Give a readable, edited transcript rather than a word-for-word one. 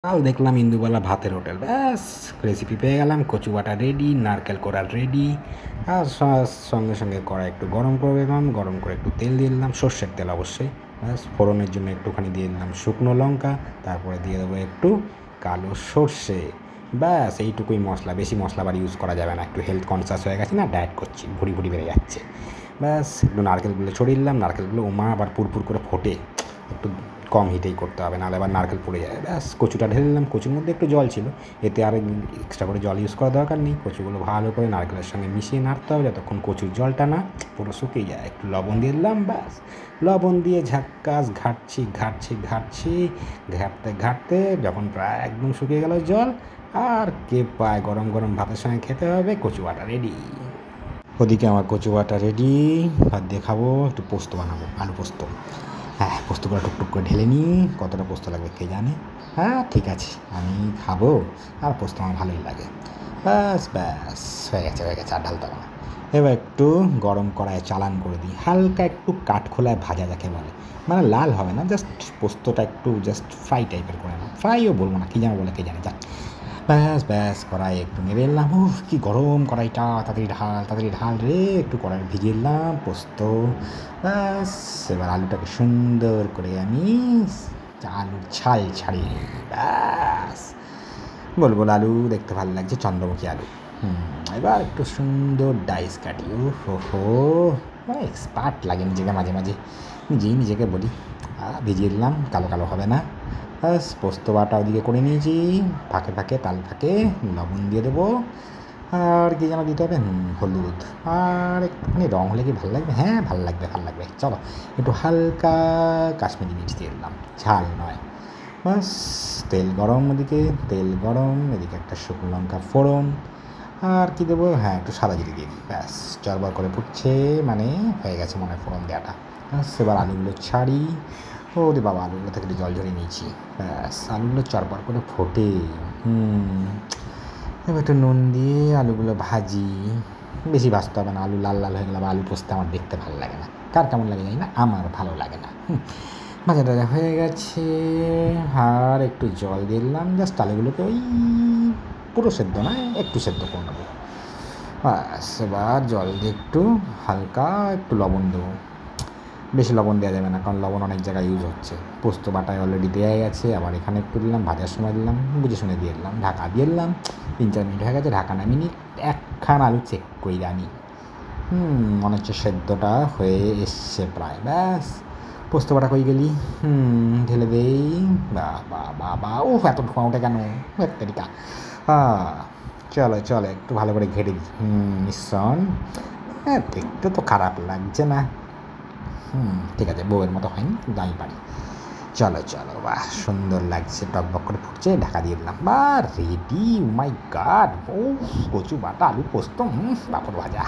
কাল দেখলাম ইন্দুবালা ভাতের হোটেল, ব্যাস রেসিপি পেয়ে গেলাম। কচু বাটা রেডি, নারকেল কোড়া রেডি। আর সঙ্গে সঙ্গে কড়াই একটু গরম করে দিলাম, গরম করে একটু তেল দিয়ে দিলাম, সর্ষের তেল অবশ্যই। ব্যাস ফোড়নের জন্য একটুখানি দিয়ে দিলাম শুকনো লঙ্কা, তারপরে দিয়ে দেবো একটু কালো সর্ষে। ব্যাস এইটুকুই মশলা, বেশি মশলা আবার ইউজ করা যাবে না, একটু হেলথ কনসাস হয়ে গেছে না, ডায়েট করছি, ভুড়ি ভুড়ি বেড়ে যাচ্ছে। ব্যাস একটু নারকেলগুলো ছড়িয়ে দিলাম, নারকেলগুলো ওমা আবার পুরপুর করে ফোটে, একটু কম হিটেই করতে হবে, নাহলে আবার নারকেল পড়ে যায়। ব্যাস কচুটা ঢেলে দিলাম, কচুর মধ্যে একটু জল ছিল, এতে আর এক্সট্রা করে জল ইউজ করার দরকার নেই। কচুগুলো ভালো করে নারকেলের সঙ্গে মিশিয়ে নাড়তে হবে যতক্ষণ কচুর জলটা না পুরো শুকিয়ে যায়। একটু লবণ দিয়ে দিলাম, ব্যাস লবণ দিয়ে ঝাক্কাস ঘাটছি ঘাটছি ঘাটছি, ঘাটতে ঘাটতে যখন প্রায় একদম শুকিয়ে গেল জল, আর কে পায় গরম গরম ভাতের সঙ্গে খেতে হবে, কচু বাটা রেডি। ওদিকে আমার কচু বাটা রেডি, ভাত দিয়ে খাবো। একটু পোস্ত বানাবো, আলু পোস্ত। হ্যাঁ, পোস্তগুলো টুকটুক করে ঢেলে নিই, কতটা পোস্ত লাগবে কে জানে। হ্যাঁ ঠিক আছে, আমি খাবো, আর পোস্ত আমার ভালোই লাগে। ব্যাস ব্যাস হয়ে গেছে হয়ে গেছে, আর ঢালতে হবে না। এবার একটু গরম কড়াইয়ে চালান করে দিই, হালকা একটু কাঠখোলায় ভাজা যাকে বলে, মানে লাল হবে না, জাস্ট পোস্তটা একটু জাস্ট ফ্রাই টাইপের করে না, ফ্রাইও বলবো না, কী যেন বলে কে জানে, যাক। ব্যাস ব্যাস কড়াই একটু নেড়ে এলাম, উফ কি গরম কড়াইটা, তাড়াতাড়ি ঢাল রে, একটু কড়াই ভিজিয়ে এলাম পোস্ত। ব্যাস এবার আলুটাকে সুন্দর করে আমি আলুর ছাল ছাড়িয়ে নিই, ব্যাস গোল গোল আলু, দেখতে ভালো লাগছে, চন্দ্রমুখী আলু। এবার একটু সুন্দর ডাইস কাটি, হো এক্সপার্ট লাগে নিজেকে মাঝে মাঝে, নিজেই নিজেকে বলি। ভিজিয়ে দিলাম, কালো কালো হবে না। ব্যাস পোস্ত বাটা ওদিকে করে নিয়েছি, ফাঁকে ফাঁকে তাল ফাঁকে লবণ দিয়ে দেবো, আর কি যেন দিতে হবে, হলুদ, আর একটুখানি রঙ হলে কি ভালো লাগবে, হ্যাঁ ভালো লাগবে ভালো লাগবে, চলো একটু হালকা কাশ্মীরি মির্চ দিয়ে দিলাম, ঝাল নয়। ব্যাস তেল গরম, ওদিকে তেল গরম, এদিকে একটা শুকনো লঙ্কা ফোড়ন, আর কি দেবো, হ্যাঁ একটু সাদা জিরে দিয়ে দিই, ব্যাস চরবার করে ফুটছে, মানে হয়ে গেছে মনে হয় ফোড়ন দেওয়াটা। ব্যাস এবার আলুগুলো ছাড়ি, ওরে বাবা আলুগুলো থেকে একটু জল ঝরিয়ে নিয়েছি, ব্যাস আলুগুলো চরবার করে ফোটে। এবার একটু নুন দিয়ে আলুগুলো ভাজি, বেশি ভাজতে হবে না, আলু লাল লাল হয়ে গেলে বা আলু পোস্ত আমার দেখতে ভালো লাগে না, কার কেমন লাগে জানি না, আমার ভালো লাগে না। ভাজা টাজা হয়ে গেছে, আর একটু জল দিলাম, জাস্ট আলুগুলোকে ওই পুরো সেদ্ধ নয়, একটু সেদ্ধ করে নেবো। ব্যাস এবার জল দিয়ে একটু হালকা একটু লবণ দেবো, বেশি লবণ দেওয়া যাবে না, কারণ লবণ অনেক জায়গায় ইউজ হচ্ছে, পোস্ত বাটায় অলরেডি দেওয়া গেছে, আবার এখানে একটু দিলাম, ভাজার সময় দিলাম, বুঝে শুনে দিয়ে দিলাম, ঢাকা দিয়ে দিলাম, 3-4 মিনিট হয়ে গেছে, ঢাকা নামিয়ে নিই, একখান আলু চেক করে আনি, মনে হচ্ছে সেদ্ধটা হয়ে এসছে প্রায়। ব্যাস পোস্ত বাটা কই গেলি, ঢেলে দেই, বা বা বা বা ও এত ধোঁয়া ওঠে কেন, তেরিকা। চলো চলো একটু ভালো করে ঘেটে দিই, মিশ্রণ, হ্যাঁ দেখতে তো খারাপ লাগছে না, ঠিক আছে, বউয়ের মতো হয়নি কিন্তু আমি পারি। চলো চলো, বাহ সুন্দর লাগছে, টকবক করে ফুটছে, ঢাকা দিয়ে দিলাম, বা রেডি, মাই গড, ও কচু বাটা আলু পোস্ত, পাঁপড় ভাজা।